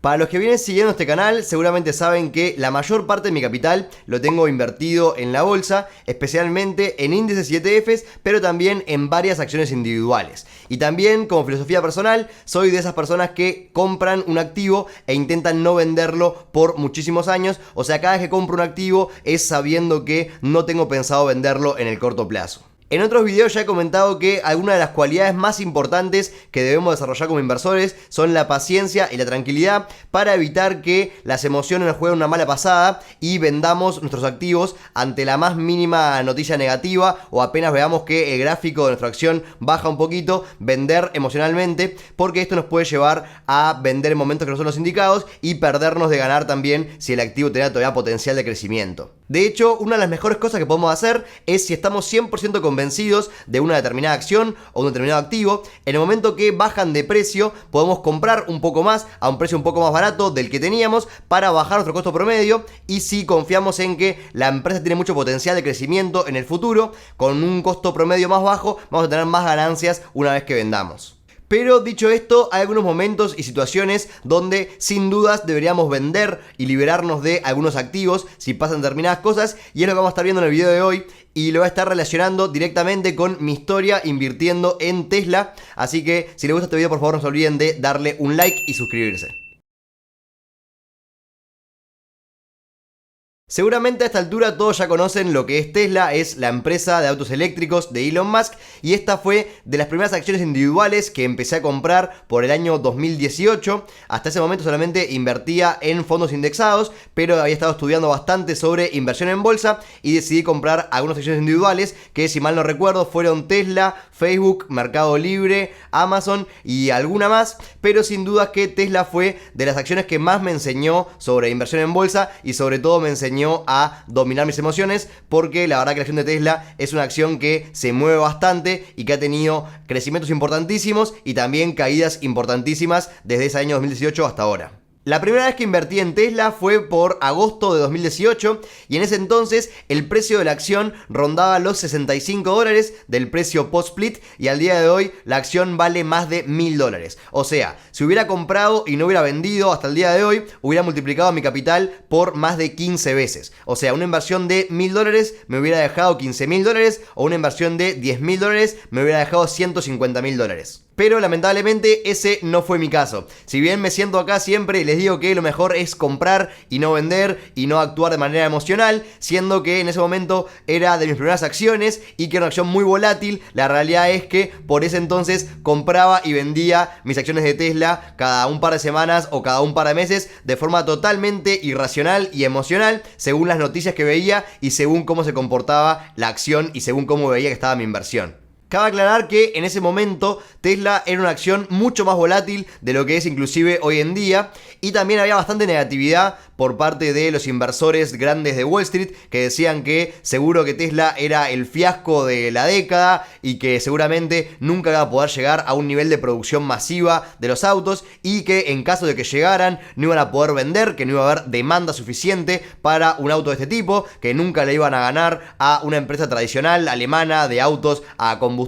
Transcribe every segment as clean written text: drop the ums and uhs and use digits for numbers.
Para los que vienen siguiendo este canal, seguramente saben que la mayor parte de mi capital lo tengo invertido en la bolsa, especialmente en índices y ETFs, pero también en varias acciones individuales. Y también, como filosofía personal, soy de esas personas que compran un activo e intentan no venderlo por muchísimos años. O sea, cada vez que compro un activo es sabiendo que no tengo pensado venderlo en el corto plazo. En otros videos ya he comentado que algunas de las cualidades más importantes que debemos desarrollar como inversores son la paciencia y la tranquilidad para evitar que las emociones nos jueguen una mala pasada y vendamos nuestros activos ante la más mínima noticia negativa o apenas veamos que el gráfico de nuestra acción baja un poquito, vender emocionalmente, porque esto nos puede llevar a vender en momentos que no son los indicados y perdernos de ganar también si el activo tenía todavía potencial de crecimiento. De hecho, una de las mejores cosas que podemos hacer es, si estamos 100% convencidos de una determinada acción o un determinado activo, en el momento que bajan de precio, podemos comprar un poco más a un precio un poco más barato del que teníamos para bajar nuestro costo promedio. Y si confiamos en que la empresa tiene mucho potencial de crecimiento en el futuro, con un costo promedio más bajo, vamos a tener más ganancias una vez que vendamos. Pero dicho esto, hay algunos momentos y situaciones donde sin dudas deberíamos vender y liberarnos de algunos activos si pasan determinadas cosas, y es lo que vamos a estar viendo en el video de hoy, y lo voy a estar relacionando directamente con mi historia invirtiendo en Tesla. Así que si les gusta este video, por favor no se olviden de darle un like y suscribirse. Seguramente a esta altura todos ya conocen lo que es Tesla, es la empresa de autos eléctricos de Elon Musk, y esta fue de las primeras acciones individuales que empecé a comprar por el año 2018. Hasta ese momento solamente invertía en fondos indexados, pero había estado estudiando bastante sobre inversión en bolsa y decidí comprar algunas acciones individuales que, si mal no recuerdo, fueron Tesla, Facebook, Mercado Libre, Amazon y alguna más. Pero sin duda que Tesla fue de las acciones que más me enseñó sobre inversión en bolsa, y sobre todo me enseñó a dominar mis emociones, porque la verdad que la acción de Tesla es una acción que se mueve bastante y que ha tenido crecimientos importantísimos y también caídas importantísimas desde ese año 2018 hasta ahora. La primera vez que invertí en Tesla fue por agosto de 2018, y en ese entonces el precio de la acción rondaba los $65 del precio post-split, y al día de hoy la acción vale más de $1000. O sea, si hubiera comprado y no hubiera vendido hasta el día de hoy, hubiera multiplicado mi capital por más de 15 veces. O sea, una inversión de $1000 me hubiera dejado $15.000, o una inversión de $10.000 me hubiera dejado $150.000. Pero lamentablemente ese no fue mi caso. Si bien me siento acá siempre y les digo que lo mejor es comprar y no vender y no actuar de manera emocional, siendo que en ese momento era de mis primeras acciones y que era una acción muy volátil, la realidad es que por ese entonces compraba y vendía mis acciones de Tesla cada un par de semanas o cada un par de meses de forma totalmente irracional y emocional, según las noticias que veía y según cómo se comportaba la acción y según cómo veía que estaba mi inversión. Cabe aclarar que en ese momento Tesla era una acción mucho más volátil de lo que es inclusive hoy en día, y también había bastante negatividad por parte de los inversores grandes de Wall Street, que decían que seguro que Tesla era el fiasco de la década y que seguramente nunca iba a poder llegar a un nivel de producción masiva de los autos, y que en caso de que llegaran no iban a poder vender, que no iba a haber demanda suficiente para un auto de este tipo, que nunca le iban a ganar a una empresa tradicional alemana de autos a combustible.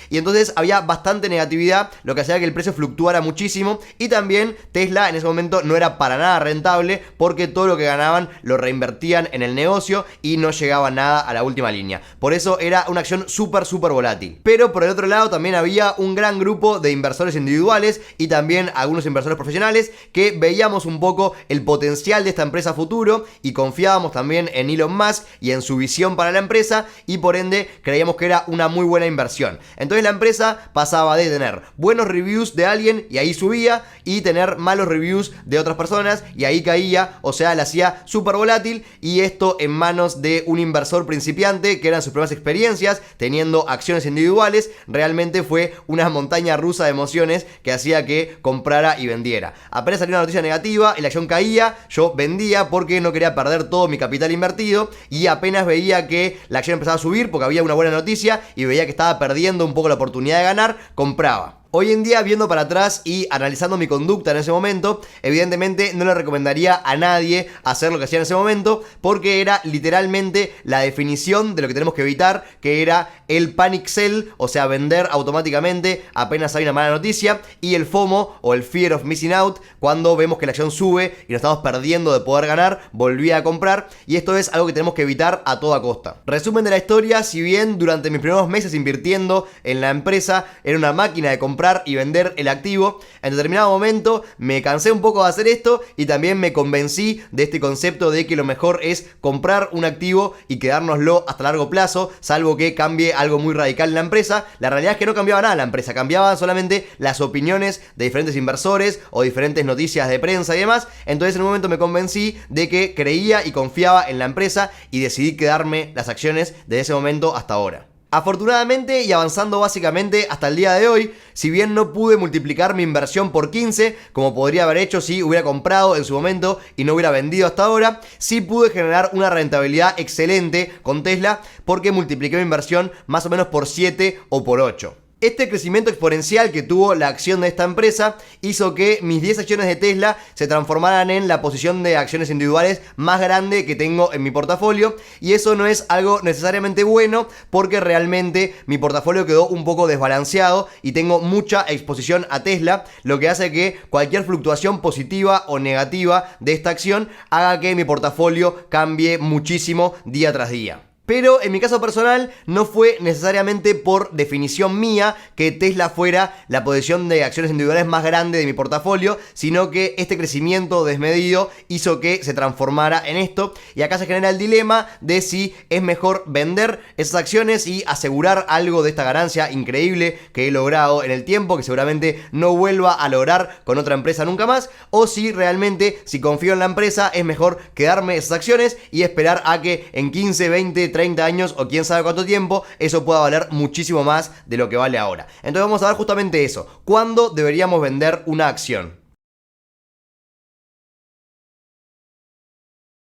Y entonces había bastante negatividad, lo que hacía que el precio fluctuara muchísimo, y también Tesla en ese momento no era para nada rentable, porque todo lo que ganaban lo reinvertían en el negocio y no llegaba nada a la última línea. Por eso era una acción súper volátil. Pero por el otro lado también había un gran grupo de inversores individuales y también algunos inversores profesionales que veíamos un poco el potencial de esta empresa a futuro y confiábamos también en Elon Musk y en su visión para la empresa, y por ende creíamos que era una muy buena inversión. Entonces la empresa pasaba de tener buenos reviews de alguien y ahí subía, y tener malos reviews de otras personas y ahí caía. O sea, la hacía súper volátil, y esto en manos de un inversor principiante que eran sus primeras experiencias teniendo acciones individuales. Realmente fue una montaña rusa de emociones que hacía que comprara y vendiera. Apenas salió una noticia negativa y la acción caía, yo vendía porque no quería perder todo mi capital invertido, y apenas veía que la acción empezaba a subir porque había una buena noticia y veía que estaba perdiendo un poco la oportunidad de ganar, compraba. Hoy en día, viendo para atrás y analizando mi conducta en ese momento, evidentemente no le recomendaría a nadie hacer lo que hacía en ese momento, porque era literalmente la definición de lo que tenemos que evitar, que era el panic sell, o sea, vender automáticamente apenas hay una mala noticia, y el FOMO o el fear of missing out, cuando vemos que la acción sube y nos estamos perdiendo de poder ganar, volví a comprar, y esto es algo que tenemos que evitar a toda costa. Resumen de la historia: si bien durante mis primeros meses invirtiendo en la empresa era una máquina de comprar y vender el activo, en determinado momento me cansé un poco de hacer esto y también me convencí de este concepto de que lo mejor es comprar un activo y quedárnoslo hasta largo plazo, salvo que cambie algo muy radical en la empresa. La realidad es que no cambiaba nada en la empresa, cambiaban solamente las opiniones de diferentes inversores o diferentes noticias de prensa y demás. Entonces en un momento me convencí de que creía y confiaba en la empresa y decidí quedarme las acciones desde ese momento hasta ahora. Afortunadamente, y avanzando básicamente hasta el día de hoy, si bien no pude multiplicar mi inversión por 15, como podría haber hecho si hubiera comprado en su momento y no hubiera vendido hasta ahora, sí pude generar una rentabilidad excelente con Tesla, porque multipliqué mi inversión más o menos por 7 o por 8. Este crecimiento exponencial que tuvo la acción de esta empresa hizo que mis 10 acciones de Tesla se transformaran en la posición de acciones individuales más grande que tengo en mi portafolio, y eso no es algo necesariamente bueno, porque realmente mi portafolio quedó un poco desbalanceado y tengo mucha exposición a Tesla, lo que hace que cualquier fluctuación positiva o negativa de esta acción haga que mi portafolio cambie muchísimo día tras día. Pero en mi caso personal no fue necesariamente por definición mía que Tesla fuera la posición de acciones individuales más grande de mi portafolio, sino que este crecimiento desmedido hizo que se transformara en esto, y acá se genera el dilema de si es mejor vender esas acciones y asegurar algo de esta ganancia increíble que he logrado en el tiempo, que seguramente no vuelva a lograr con otra empresa nunca más, o si realmente, si confío en la empresa, es mejor quedarme esas acciones y esperar a que en 15, 20, 30 años o quién sabe cuánto tiempo eso pueda valer muchísimo más de lo que vale ahora. Entonces vamos a ver justamente eso: ¿cuándo deberíamos vender una acción?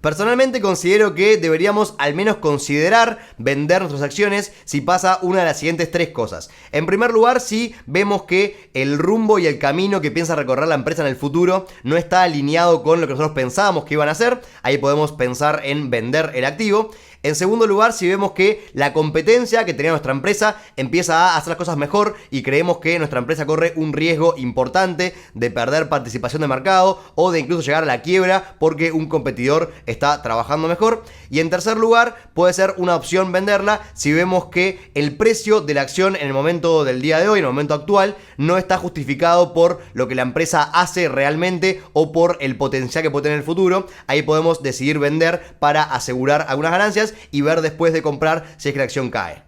Personalmente considero que deberíamos al menos considerar vender nuestras acciones si pasa una de las siguientes tres cosas. En primer lugar, si vemos que el rumbo y el camino que piensa recorrer la empresa en el futuro no está alineado con lo que nosotros pensábamos que iban a hacer, ahí podemos pensar en vender el activo. En segundo lugar, si vemos que la competencia que tenía nuestra empresa empieza a hacer las cosas mejor y creemos que nuestra empresa corre un riesgo importante de perder participación de mercado o de incluso llegar a la quiebra porque un competidor está trabajando mejor. Y en tercer lugar, puede ser una opción venderla si vemos que el precio de la acción en el momento del día de hoy, en el momento actual, no está justificado por lo que la empresa hace realmente o por el potencial que puede tener en el futuro. Ahí podemos decidir vender para asegurar algunas ganancias y ver después de comprar si es que la acción cae.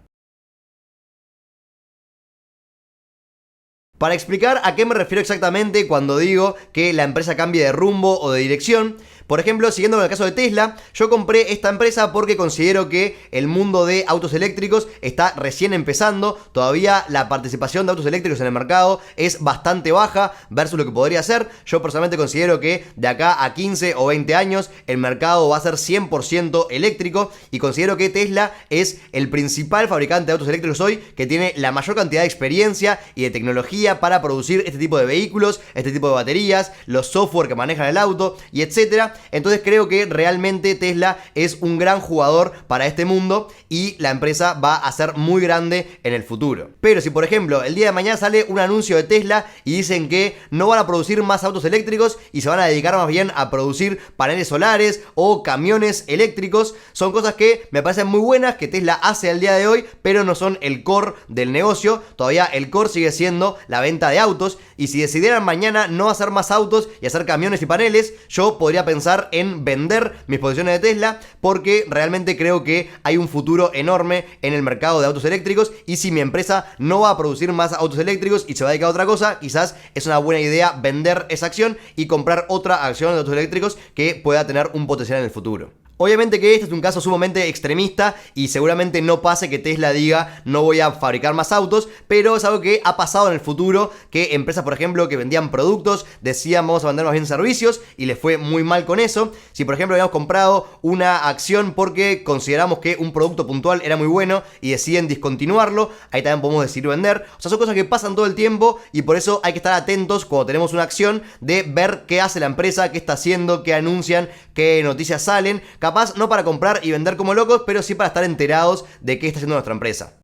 Para explicar a qué me refiero exactamente cuando digo que la empresa cambie de rumbo o de dirección, por ejemplo, siguiendo con el caso de Tesla, yo compré esta empresa porque considero que el mundo de autos eléctricos está recién empezando. Todavía la participación de autos eléctricos en el mercado es bastante baja versus lo que podría ser. Yo personalmente considero que de acá a 15 o 20 años el mercado va a ser 100% eléctrico, y considero que Tesla es el principal fabricante de autos eléctricos hoy que tiene la mayor cantidad de experiencia y de tecnología para producir este tipo de vehículos, este tipo de baterías, los software que manejan el auto y etcétera. Entonces creo que realmente Tesla es un gran jugador para este mundo y la empresa va a ser muy grande en el futuro. Pero si por ejemplo el día de mañana sale un anuncio de Tesla y dicen que no van a producir más autos eléctricos y se van a dedicar más bien a producir paneles solares o camiones eléctricos, son cosas que me parecen muy buenas que Tesla hace al día de hoy, pero no son el core del negocio. Todavía el core sigue siendo la venta de autos, y si decidieran mañana no hacer más autos y hacer camiones y paneles, yo podría pensar en vender mis posiciones de Tesla, porque realmente creo que hay un futuro enorme en el mercado de autos eléctricos, y si mi empresa no va a producir más autos eléctricos y se va a dedicar a otra cosa, quizás es una buena idea vender esa acción y comprar otra acción de autos eléctricos que pueda tener un potencial en el futuro. Obviamente que este es un caso sumamente extremista y seguramente no pase que Tesla diga no voy a fabricar más autos, pero es algo que ha pasado en el futuro, que empresas, por ejemplo, que vendían productos decían vamos a vender más bien servicios y les fue muy mal con eso. Si por ejemplo habíamos comprado una acción porque consideramos que un producto puntual era muy bueno y deciden discontinuarlo, ahí también podemos decidir vender. O sea, son cosas que pasan todo el tiempo y por eso hay que estar atentos cuando tenemos una acción de ver qué hace la empresa, qué está haciendo, qué anuncian, qué noticias salen. Capaz no para comprar y vender como locos, pero sí para estar enterados de qué está haciendo nuestra empresa.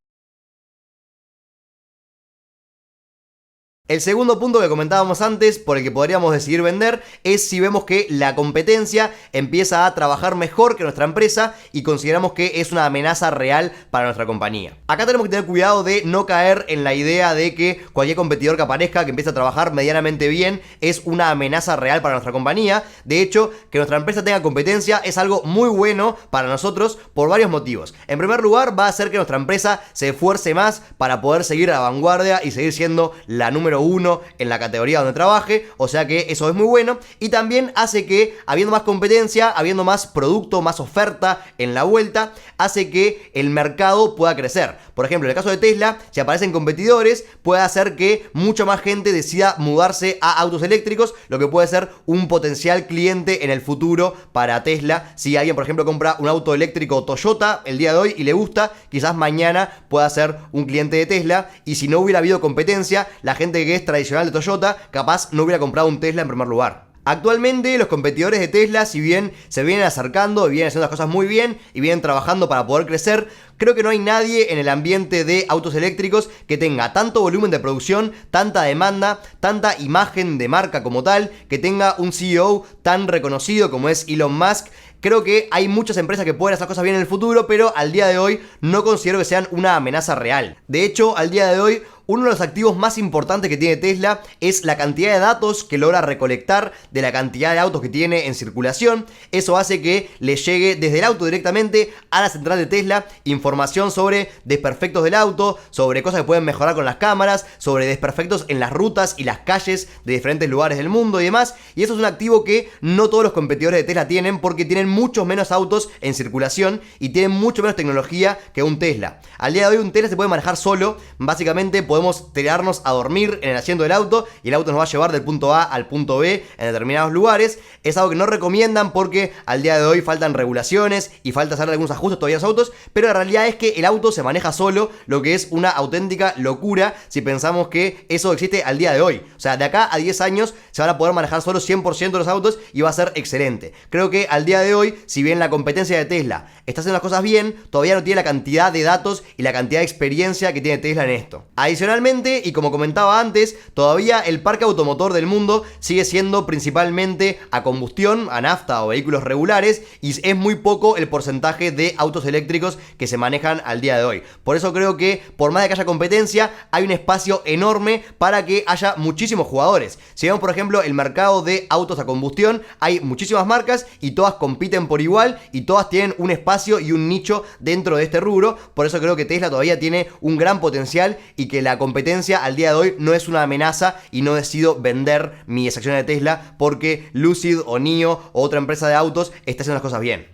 El segundo punto que comentábamos antes, por el que podríamos decidir vender, es si vemos que la competencia empieza a trabajar mejor que nuestra empresa y consideramos que es una amenaza real para nuestra compañía. Acá tenemos que tener cuidado de no caer en la idea de que cualquier competidor que aparezca, que empiece a trabajar medianamente bien, es una amenaza real para nuestra compañía. De hecho, que nuestra empresa tenga competencia es algo muy bueno para nosotros por varios motivos. En primer lugar, va a hacer que nuestra empresa se esfuerce más para poder seguir a la vanguardia y seguir siendo la número uno en la categoría donde trabaje, o sea que eso es muy bueno. Y también hace que, habiendo más competencia, habiendo más producto, más oferta en la vuelta, hace que el mercado pueda crecer. Por ejemplo, en el caso de Tesla, si aparecen competidores, puede hacer que mucha más gente decida mudarse a autos eléctricos, lo que puede ser un potencial cliente en el futuro para Tesla. Si alguien, por ejemplo, compra un auto eléctrico Toyota el día de hoy y le gusta, quizás mañana pueda ser un cliente de Tesla. Y si no hubiera habido competencia, la gente que es tradicional de Toyota, capaz no hubiera comprado un Tesla en primer lugar. Actualmente los competidores de Tesla, si bien se vienen acercando, vienen haciendo las cosas muy bien y vienen trabajando para poder crecer, creo que no hay nadie en el ambiente de autos eléctricos que tenga tanto volumen de producción, tanta demanda, tanta imagen de marca como tal, que tenga un CEO tan reconocido como es Elon Musk. Creo que hay muchas empresas que pueden hacer cosas bien en el futuro, pero al día de hoy no considero que sean una amenaza real. De hecho, al día de hoy, uno de los activos más importantes que tiene Tesla es la cantidad de datos que logra recolectar de la cantidad de autos que tiene en circulación. Eso hace que le llegue desde el auto directamente a la central de Tesla información sobre desperfectos del auto, sobre cosas que pueden mejorar con las cámaras, sobre desperfectos en las rutas y las calles de diferentes lugares del mundo y demás. Y eso es un activo que no todos los competidores de Tesla tienen, porque tienen muchos menos autos en circulación y tienen mucho menos tecnología que un Tesla. Al día de hoy un Tesla se puede manejar solo. Básicamente podemos tirarnos a dormir en el asiento del auto y el auto nos va a llevar del punto A al punto B en determinados lugares. Es algo que no recomiendan porque al día de hoy faltan regulaciones y falta hacer algunos ajustes todavía a los autos, pero la realidad es que el auto se maneja solo, lo que es una auténtica locura si pensamos que eso existe al día de hoy. O sea, de acá a 10 años se van a poder manejar solo 100% de los autos y va a ser excelente. Creo que al día de hoy, si bien la competencia de Tesla está haciendo las cosas bien, todavía no tiene la cantidad de datos y la cantidad de experiencia que tiene Tesla en esto. Adicionalmente, y como comentaba antes, todavía el parque automotor del mundo sigue siendo principalmente a combustión, a nafta o vehículos regulares, y es muy poco el porcentaje de autos eléctricos que se manejan al día de hoy. Por eso creo que, por más de que haya competencia, hay un espacio enorme para que haya muchísimos jugadores. Si vemos, por ejemplo, el mercado de autos a combustión, hay muchísimas marcas y todas compiten por igual y todas tienen un espacio y un nicho dentro de este rubro. Por eso creo que Tesla todavía tiene un gran potencial y que la competencia al día de hoy no es una amenaza, y no decido vender mis acciones de Tesla porque Lucid o NIO o otra empresa de autos está haciendo las cosas bien.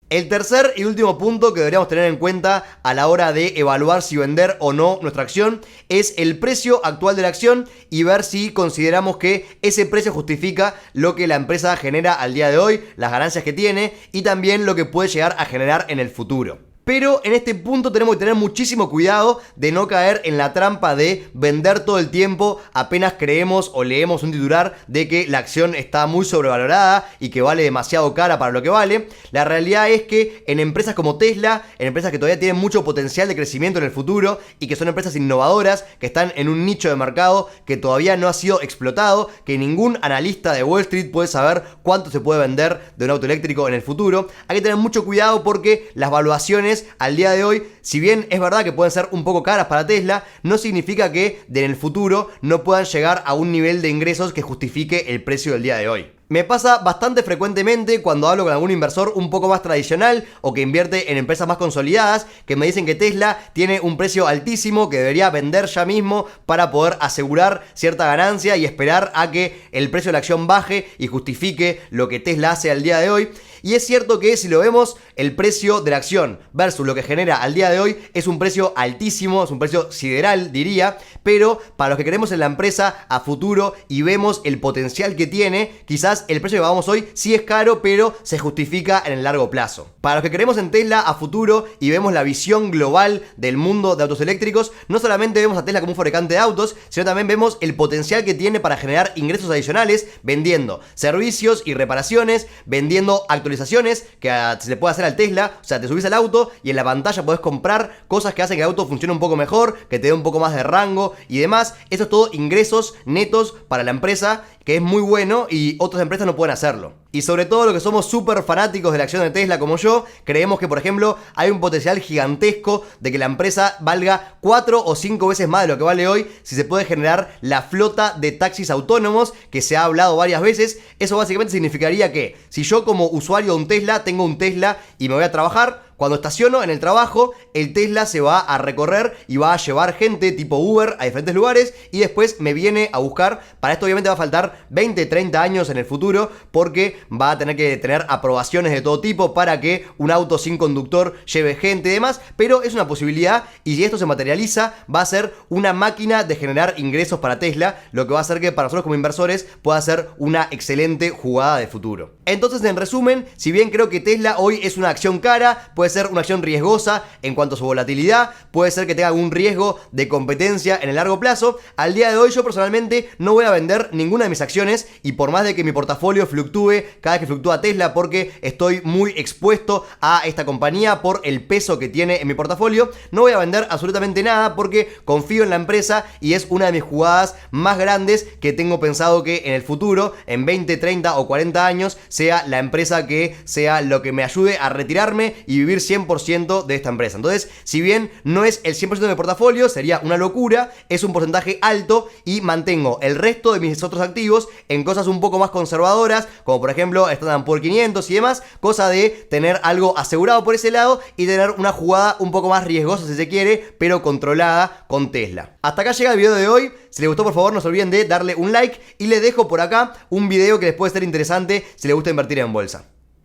El tercer y último punto que deberíamos tener en cuenta a la hora de evaluar si vender o no nuestra acción es el precio actual de la acción y ver si consideramos que ese precio justifica lo que la empresa genera al día de hoy, las ganancias que tiene y también lo que puede llegar a generar en el futuro. Pero en este punto tenemos que tener muchísimo cuidado de no caer en la trampa de vender todo el tiempo apenas creemos o leemos un titular de que la acción está muy sobrevalorada y que vale demasiado cara para lo que vale. La realidad es que en empresas como Tesla, en empresas que todavía tienen mucho potencial de crecimiento en el futuro y que son empresas innovadoras, que están en un nicho de mercado que todavía no ha sido explotado, que ningún analista de Wall Street puede saber cuánto se puede vender de un auto eléctrico en el futuro, hay que tener mucho cuidado porque las valuaciones al día de hoy, si bien es verdad que pueden ser un poco caras para Tesla, no significa que en el futuro no puedan llegar a un nivel de ingresos que justifique el precio del día de hoy. Me pasa bastante frecuentemente cuando hablo con algún inversor un poco más tradicional o que invierte en empresas más consolidadas, que me dicen que Tesla tiene un precio altísimo, que debería vender ya mismo para poder asegurar cierta ganancia y esperar a que el precio de la acción baje y justifique lo que Tesla hace al día de hoy. Y es cierto que si lo vemos, el precio de la acción versus lo que genera al día de hoy es un precio altísimo, es un precio sideral, diría, pero para los que creemos en la empresa a futuro y vemos el potencial que tiene, quizás el precio que pagamos hoy sí es caro, pero se justifica en el largo plazo. Para los que creemos en Tesla a futuro y vemos la visión global del mundo de autos eléctricos, no solamente vemos a Tesla como un fabricante de autos, sino también vemos el potencial que tiene para generar ingresos adicionales vendiendo servicios y reparaciones, vendiendo actualizaciones que se le puede hacer al Tesla. O sea, te subís al auto y en la pantalla podés comprar cosas que hacen que el auto funcione un poco mejor, que te dé un poco más de rango y demás. Eso es todo ingresos netos para la empresa, que es muy bueno y otras empresas no pueden hacerlo. Y sobre todo los que somos súper fanáticos de la acción de Tesla como yo, creemos que por ejemplo hay un potencial gigantesco de que la empresa valga 4 o 5 veces más de lo que vale hoy si se puede generar la flota de taxis autónomos que se ha hablado varias veces. Eso básicamente significaría que si yo como usuario de un Tesla tengo un Tesla y me voy a trabajar, cuando estaciono en el trabajo, el Tesla se va a recorrer y va a llevar gente tipo Uber a diferentes lugares y después me viene a buscar. Para esto obviamente va a faltar 20, 30 años en el futuro porque va a tener que tener aprobaciones de todo tipo para que un auto sin conductor lleve gente y demás, pero es una posibilidad y si esto se materializa va a ser una máquina de generar ingresos para Tesla, lo que va a hacer que para nosotros como inversores pueda ser una excelente jugada de futuro. Entonces, en resumen, si bien creo que Tesla hoy es una acción cara, puede ser una acción riesgosa en cuanto a su volatilidad, puede ser que tenga algún riesgo de competencia en el largo plazo. Al día de hoy yo personalmente no voy a vender ninguna de mis acciones y por más de que mi portafolio fluctúe cada vez que fluctúa Tesla porque estoy muy expuesto a esta compañía por el peso que tiene en mi portafolio, no voy a vender absolutamente nada porque confío en la empresa y es una de mis jugadas más grandes que tengo pensado que en el futuro, en 20, 30 o 40 años, sea la empresa que sea lo que me ayude a retirarme y vivir 100% de esta empresa. Entonces, si bien no es el 100% de mi portafolio, sería una locura, es un porcentaje alto y mantengo el resto de mis otros activos en cosas un poco más conservadoras, como por ejemplo Standard & Poor's 500 y demás, cosa de tener algo asegurado por ese lado y tener una jugada un poco más riesgosa si se quiere, pero controlada con Tesla. Hasta acá llega el video de hoy. Si les gustó, por favor no se olviden de darle un like y les dejo por acá un video que les puede ser interesante si les gusta invertir en bolsa.